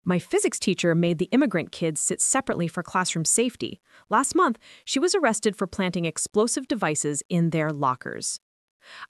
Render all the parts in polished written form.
My physics teacher made the immigrant kids sit separately for classroom safety. Last month, she was arrested for planting explosive devices in their lockers.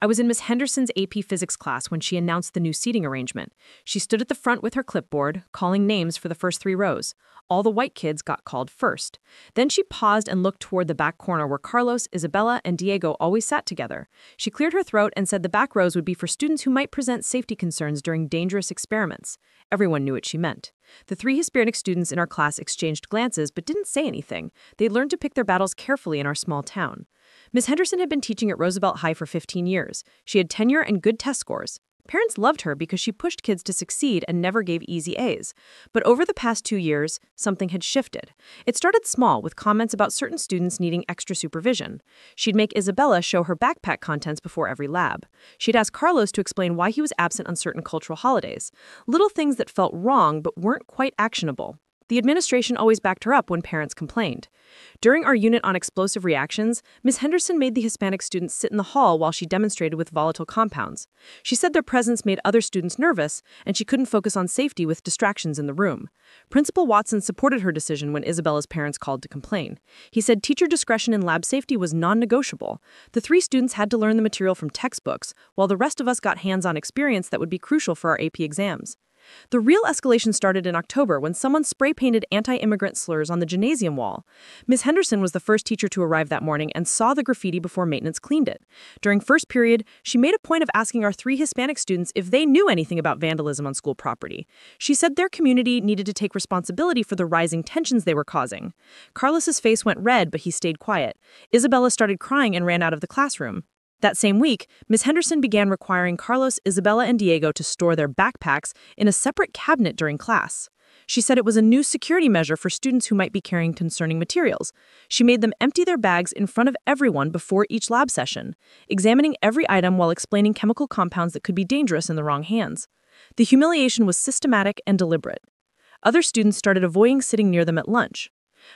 I was in Miss Henderson's AP Physics class when she announced the new seating arrangement. She stood at the front with her clipboard, calling names for the first 3 rows. All the white kids got called first. Then she paused and looked toward the back corner where Carlos, Isabella, and Diego always sat together. She cleared her throat and said the back rows would be for students who might present safety concerns during dangerous experiments. Everyone knew what she meant. The 3 Hispanic students in our class exchanged glances but didn't say anything. They'd learned to pick their battles carefully in our small town. Miss Henderson had been teaching at Roosevelt High for 15 years. She had tenure and good test scores. Parents loved her because she pushed kids to succeed and never gave easy A's. But over the past 2 years, something had shifted. It started small with comments about certain students needing extra supervision. She'd make Isabella show her backpack contents before every lab. She'd ask Carlos to explain why he was absent on certain cultural holidays. Little things that felt wrong but weren't quite actionable. The administration always backed her up when parents complained. During our unit on explosive reactions, Ms. Henderson made the Hispanic students sit in the hall while she demonstrated with volatile compounds. She said their presence made other students nervous, and she couldn't focus on safety with distractions in the room. Principal Watson supported her decision when Isabella's parents called to complain. He said teacher discretion in lab safety was non-negotiable. The 3 students had to learn the material from textbooks, while the rest of us got hands-on experience that would be crucial for our AP exams. The real escalation started in October when someone spray-painted anti-immigrant slurs on the gymnasium wall. Ms. Henderson was the first teacher to arrive that morning and saw the graffiti before maintenance cleaned it. During first period, she made a point of asking our 3 Hispanic students if they knew anything about vandalism on school property. She said their community needed to take responsibility for the rising tensions they were causing. Carlos's face went red, but he stayed quiet. Isabella started crying and ran out of the classroom. That same week, Ms. Henderson began requiring Carlos, Isabella, and Diego to store their backpacks in a separate cabinet during class. She said it was a new security measure for students who might be carrying concerning materials. She made them empty their bags in front of everyone before each lab session, examining every item while explaining chemical compounds that could be dangerous in the wrong hands. The humiliation was systematic and deliberate. Other students started avoiding sitting near them at lunch.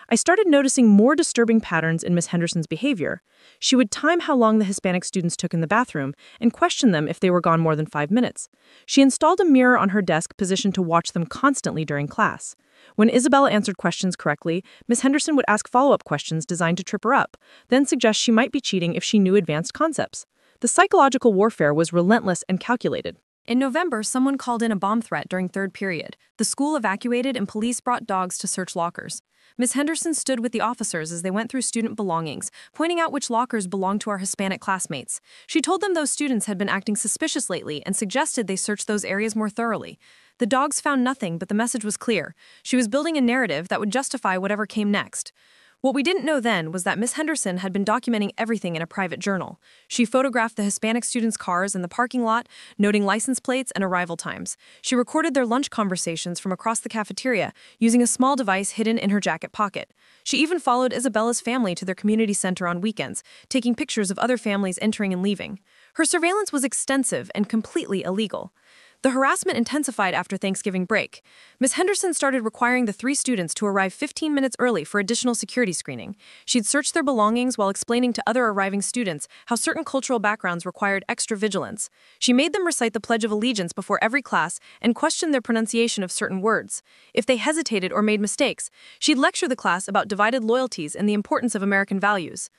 I started noticing more disturbing patterns in Miss Henderson's behavior. She would time how long the Hispanic students took in the bathroom and question them if they were gone more than 5 minutes. She installed a mirror on her desk positioned to watch them constantly during class. When Isabella answered questions correctly, Miss Henderson would ask follow-up questions designed to trip her up, then suggest she might be cheating if she knew advanced concepts. The psychological warfare was relentless and calculated. In November, someone called in a bomb threat during third period. The school evacuated and police brought dogs to search lockers. Miss Henderson stood with the officers as they went through student belongings, pointing out which lockers belonged to our Hispanic classmates. She told them those students had been acting suspicious lately and suggested they search those areas more thoroughly. The dogs found nothing, but the message was clear. She was building a narrative that would justify whatever came next. What we didn't know then was that Miss Henderson had been documenting everything in a private journal. She photographed the Hispanic students' cars in the parking lot, noting license plates and arrival times. She recorded their lunch conversations from across the cafeteria, using a small device hidden in her jacket pocket. She even followed Isabella's family to their community center on weekends, taking pictures of other families entering and leaving. Her surveillance was extensive and completely illegal. The harassment intensified after Thanksgiving break. Miss Henderson started requiring the 3 students to arrive 15 minutes early for additional security screening. She'd search their belongings while explaining to other arriving students how certain cultural backgrounds required extra vigilance. She made them recite the Pledge of Allegiance before every class and questioned their pronunciation of certain words. If they hesitated or made mistakes, she'd lecture the class about divided loyalties and the importance of American values.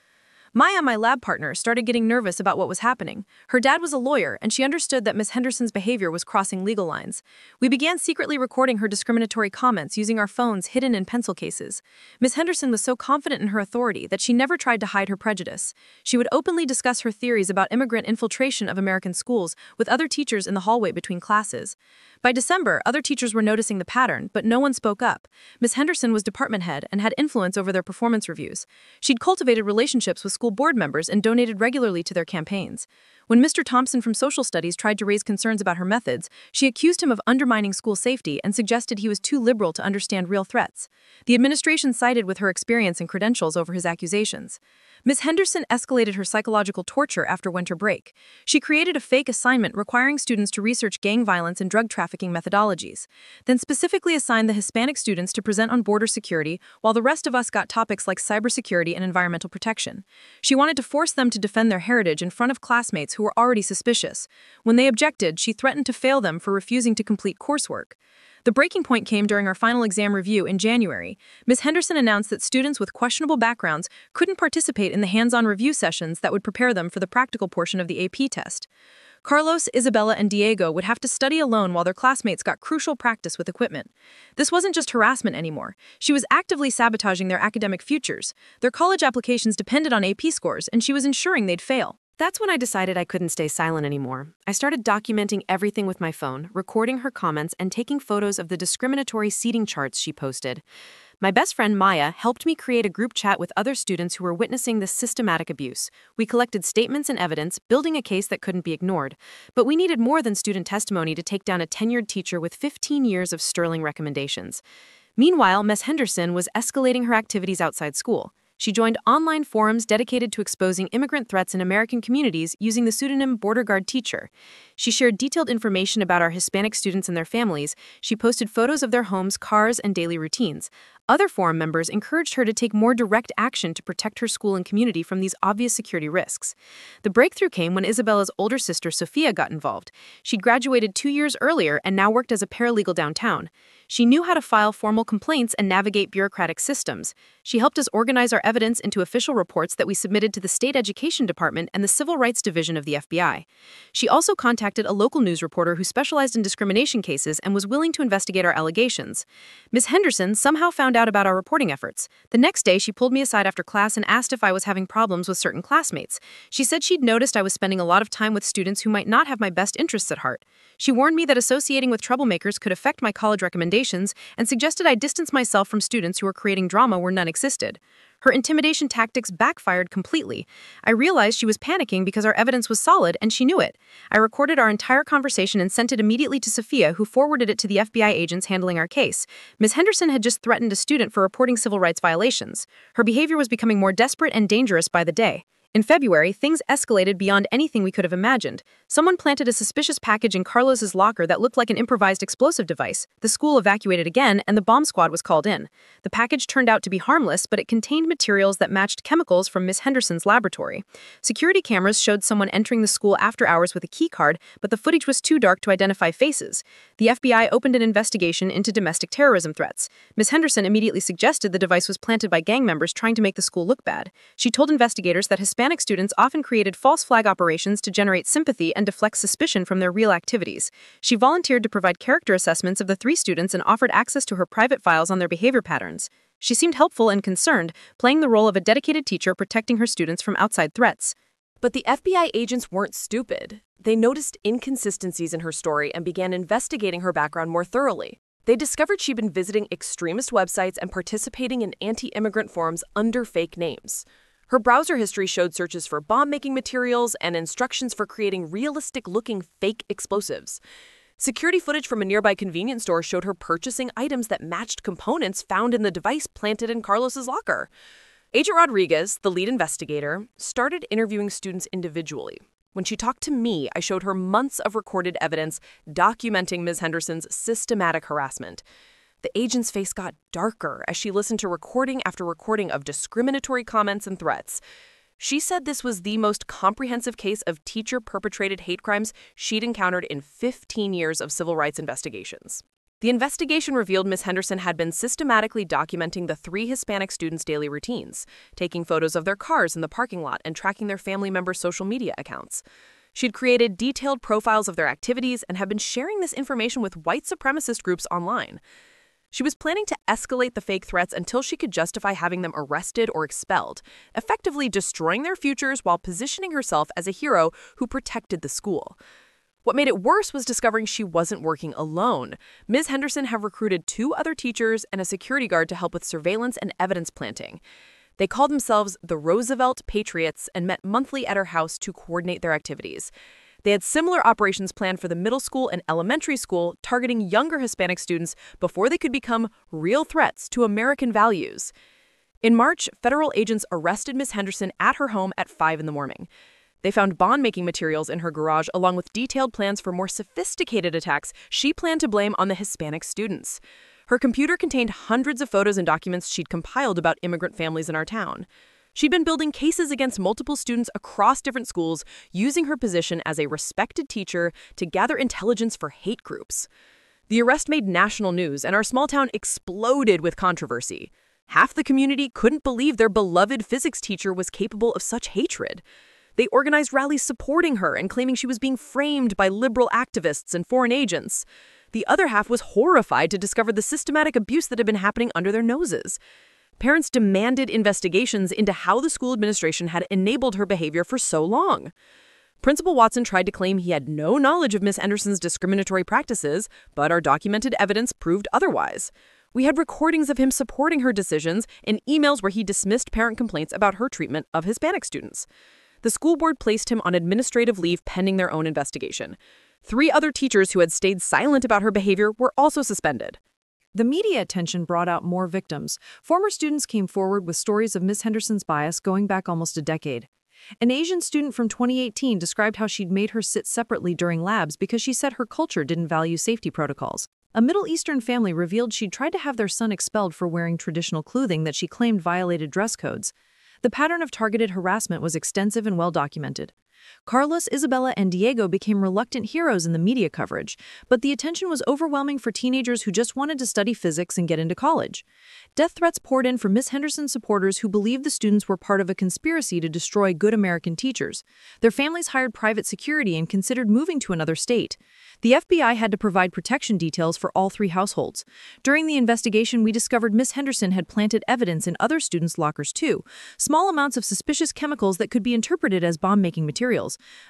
Maya, my lab partner, started getting nervous about what was happening. Her dad was a lawyer, and she understood that Miss Henderson's behavior was crossing legal lines. We began secretly recording her discriminatory comments using our phones hidden in pencil cases. Miss Henderson was so confident in her authority that she never tried to hide her prejudice. She would openly discuss her theories about immigrant infiltration of American schools with other teachers in the hallway between classes. By December, other teachers were noticing the pattern, but no one spoke up. Miss Henderson was department head and had influence over their performance reviews. She'd cultivated relationships with school board members and donated regularly to their campaigns. When Mr. Thompson from Social Studies tried to raise concerns about her methods, she accused him of undermining school safety and suggested he was too liberal to understand real threats. The administration sided with her experience and credentials over his accusations. Ms. Henderson escalated her psychological torture after winter break. She created a fake assignment requiring students to research gang violence and drug trafficking methodologies, then specifically assigned the Hispanic students to present on border security while the rest of us got topics like cybersecurity and environmental protection. She wanted to force them to defend their heritage in front of classmates who were already suspicious. When they objected, she threatened to fail them for refusing to complete coursework. The breaking point came during our final exam review in January. Ms. Henderson announced that students with questionable backgrounds couldn't participate in the hands-on review sessions that would prepare them for the practical portion of the AP test. Carlos, Isabella, and Diego would have to study alone while their classmates got crucial practice with equipment. This wasn't just harassment anymore. She was actively sabotaging their academic futures. Their college applications depended on AP scores, and she was ensuring they'd fail. That's when I decided I couldn't stay silent anymore. I started documenting everything with my phone, recording her comments, and taking photos of the discriminatory seating charts she posted. My best friend Maya helped me create a group chat with other students who were witnessing this systematic abuse. We collected statements and evidence, building a case that couldn't be ignored. But we needed more than student testimony to take down a tenured teacher with 15 years of sterling recommendations. Meanwhile, Ms. Henderson was escalating her activities outside school. She joined online forums dedicated to exposing immigrant threats in American communities using the pseudonym Border Guard Teacher. She shared detailed information about our Hispanic students and their families. She posted photos of their homes, cars, and daily routines. Other forum members encouraged her to take more direct action to protect her school and community from these obvious security risks. The breakthrough came when Isabella's older sister, Sophia, got involved. She'd graduated 2 years earlier and now worked as a paralegal downtown. She knew how to file formal complaints and navigate bureaucratic systems. She helped us organize our evidence into official reports that we submitted to the State Education Department and the Civil Rights Division of the FBI. She also contacted a local news reporter who specialized in discrimination cases and was willing to investigate our allegations. Ms. Henderson somehow found out about our reporting efforts. The next day, she pulled me aside after class and asked if I was having problems with certain classmates. She said she'd noticed I was spending a lot of time with students who might not have my best interests at heart. She warned me that associating with troublemakers could affect my college recommendations and suggested I distance myself from students who were creating drama where none existed. Her intimidation tactics backfired completely. I realized she was panicking because our evidence was solid and she knew it. I recorded our entire conversation and sent it immediately to Sophia, who forwarded it to the FBI agents handling our case. Ms. Henderson had just threatened a student for reporting civil rights violations. Her behavior was becoming more desperate and dangerous by the day. In February, things escalated beyond anything we could have imagined. Someone planted a suspicious package in Carlos's locker that looked like an improvised explosive device. The school evacuated again, and the bomb squad was called in. The package turned out to be harmless, but it contained materials that matched chemicals from Miss Henderson's laboratory. Security cameras showed someone entering the school after hours with a key card, but the footage was too dark to identify faces. The FBI opened an investigation into domestic terrorism threats. Miss Henderson immediately suggested the device was planted by gang members trying to make the school look bad. She told investigators that Hispanic students often created false flag operations to generate sympathy and deflect suspicion from their real activities. She volunteered to provide character assessments of the 3 students and offered access to her private files on their behavior patterns. She seemed helpful and concerned, playing the role of a dedicated teacher protecting her students from outside threats. But the FBI agents weren't stupid. They noticed inconsistencies in her story and began investigating her background more thoroughly. They discovered she'd been visiting extremist websites and participating in anti-immigrant forums under fake names. Her browser history showed searches for bomb-making materials and instructions for creating realistic-looking fake explosives. Security footage from a nearby convenience store showed her purchasing items that matched components found in the device planted in Carlos's locker. Agent Rodriguez, the lead investigator, started interviewing students individually. When she talked to me, I showed her months of recorded evidence documenting Ms. Henderson's systematic harassment. The agent's face got darker as she listened to recording after recording of discriminatory comments and threats. She said this was the most comprehensive case of teacher-perpetrated hate crimes she'd encountered in 15 years of civil rights investigations. The investigation revealed Ms. Henderson had been systematically documenting the 3 Hispanic students' daily routines, taking photos of their cars in the parking lot and tracking their family members' social media accounts. She'd created detailed profiles of their activities and had been sharing this information with white supremacist groups online. She was planning to escalate the fake threats until she could justify having them arrested or expelled, effectively destroying their futures while positioning herself as a hero who protected the school. What made it worse was discovering she wasn't working alone. Ms. Henderson had recruited 2 other teachers and a security guard to help with surveillance and evidence planting. They called themselves the Roosevelt Patriots and met monthly at her house to coordinate their activities. They had similar operations planned for the middle school and elementary school, targeting younger Hispanic students before they could become real threats to American values. In March, federal agents arrested Ms. Henderson at her home at 5 in the morning. They found bond-making materials in her garage along with detailed plans for more sophisticated attacks she planned to blame on the Hispanic students. Her computer contained hundreds of photos and documents she'd compiled about immigrant families in our town. She'd been building cases against multiple students across different schools, using her position as a respected teacher to gather intelligence for hate groups. The arrest made national news, and our small town exploded with controversy. Half the community couldn't believe their beloved physics teacher was capable of such hatred. They organized rallies supporting her and claiming she was being framed by liberal activists and foreign agents. The other half was horrified to discover the systematic abuse that had been happening under their noses. Parents demanded investigations into how the school administration had enabled her behavior for so long. Principal Watson tried to claim he had no knowledge of Miss Henderson's discriminatory practices, but our documented evidence proved otherwise. We had recordings of him supporting her decisions and emails where he dismissed parent complaints about her treatment of Hispanic students. The school board placed him on administrative leave pending their own investigation. 3 other teachers who had stayed silent about her behavior were also suspended. The media attention brought out more victims. Former students came forward with stories of Miss Henderson's bias going back almost a decade. An Asian student from 2018 described how she'd made her sit separately during labs because she said her culture didn't value safety protocols. A Middle Eastern family revealed she'd tried to have their son expelled for wearing traditional clothing that she claimed violated dress codes. The pattern of targeted harassment was extensive and well documented. Carlos, Isabella, and Diego became reluctant heroes in the media coverage, but the attention was overwhelming for teenagers who just wanted to study physics and get into college. Death threats poured in from Miss Henderson supporters who believed the students were part of a conspiracy to destroy good American teachers. Their families hired private security and considered moving to another state. The FBI had to provide protection details for all 3 households. During the investigation, we discovered Miss Henderson had planted evidence in other students' lockers too, small amounts of suspicious chemicals that could be interpreted as bomb-making materials.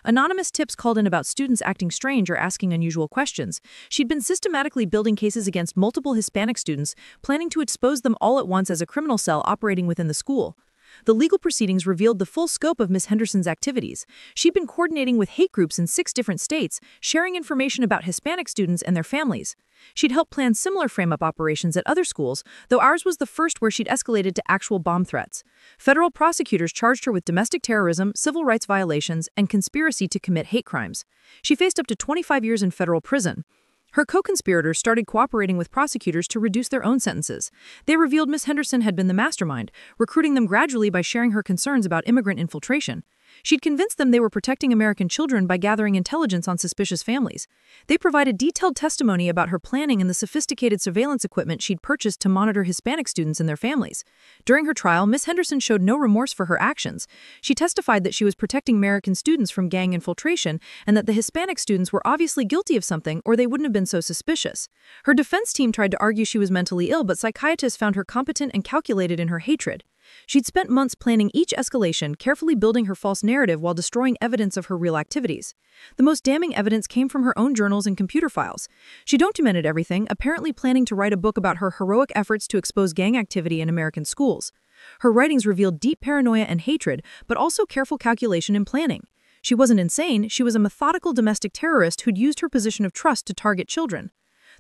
Anonymous tips called in about students acting strange or asking unusual questions. She'd been systematically building cases against multiple Hispanic students, planning to expose them all at once as a criminal cell operating within the school. The legal proceedings revealed the full scope of Miss Henderson's activities. She'd been coordinating with hate groups in 6 different states, sharing information about Hispanic students and their families. She'd helped plan similar frame-up operations at other schools, though ours was the first where she'd escalated to actual bomb threats. Federal prosecutors charged her with domestic terrorism, civil rights violations, and conspiracy to commit hate crimes. She faced up to 25 years in federal prison. Her co-conspirators started cooperating with prosecutors to reduce their own sentences. They revealed Miss Henderson had been the mastermind, recruiting them gradually by sharing her concerns about immigrant infiltration. She'd convinced them they were protecting American children by gathering intelligence on suspicious families. They provided detailed testimony about her planning and the sophisticated surveillance equipment she'd purchased to monitor Hispanic students and their families. During her trial, Miss Henderson showed no remorse for her actions. She testified that she was protecting American students from gang infiltration and that the Hispanic students were obviously guilty of something or they wouldn't have been so suspicious. Her defense team tried to argue she was mentally ill, but psychiatrists found her competent and calculated in her hatred. She'd spent months planning each escalation, carefully building her false narrative while destroying evidence of her real activities. The most damning evidence came from her own journals and computer files. She documented everything, apparently planning to write a book about her heroic efforts to expose gang activity in American schools. Her writings revealed deep paranoia and hatred, but also careful calculation and planning. She wasn't insane, she was a methodical domestic terrorist who'd used her position of trust to target children.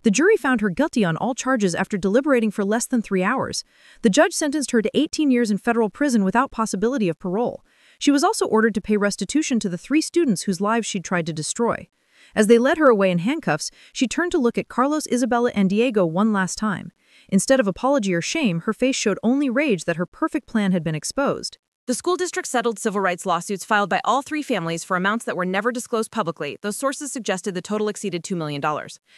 The jury found her guilty on all charges after deliberating for less than 3 hours. The judge sentenced her to 18 years in federal prison without possibility of parole. She was also ordered to pay restitution to the 3 students whose lives she'd tried to destroy. As they led her away in handcuffs, she turned to look at Carlos, Isabella, and Diego one last time. Instead of apology or shame, her face showed only rage that her perfect plan had been exposed. The school district settled civil rights lawsuits filed by all 3 families for amounts that were never disclosed publicly, though sources suggested the total exceeded $2 million.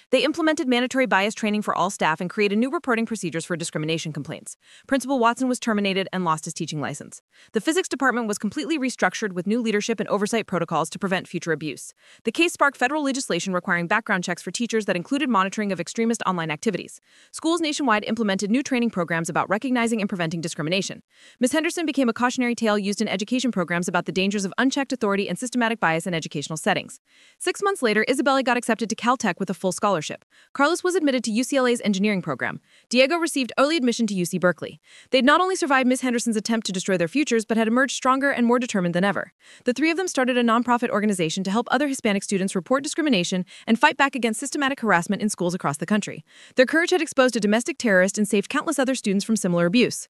They implemented mandatory bias training for all staff and created new reporting procedures for discrimination complaints. Principal Watson was terminated and lost his teaching license. The physics department was completely restructured with new leadership and oversight protocols to prevent future abuse. The case sparked federal legislation requiring background checks for teachers that included monitoring of extremist online activities. Schools nationwide implemented new training programs about recognizing and preventing discrimination. Ms. Henderson became a cautionary tale used in education programs about the dangers of unchecked authority and systematic bias in educational settings. 6 months later, Isabella got accepted to Caltech with a full scholarship. Carlos was admitted to UCLA's engineering program. Diego received early admission to UC Berkeley. They'd not only survived Miss Henderson's attempt to destroy their futures, but had emerged stronger and more determined than ever. The 3 of them started a nonprofit organization to help other Hispanic students report discrimination and fight back against systematic harassment in schools across the country. Their courage had exposed a domestic terrorist and saved countless other students from similar abuse.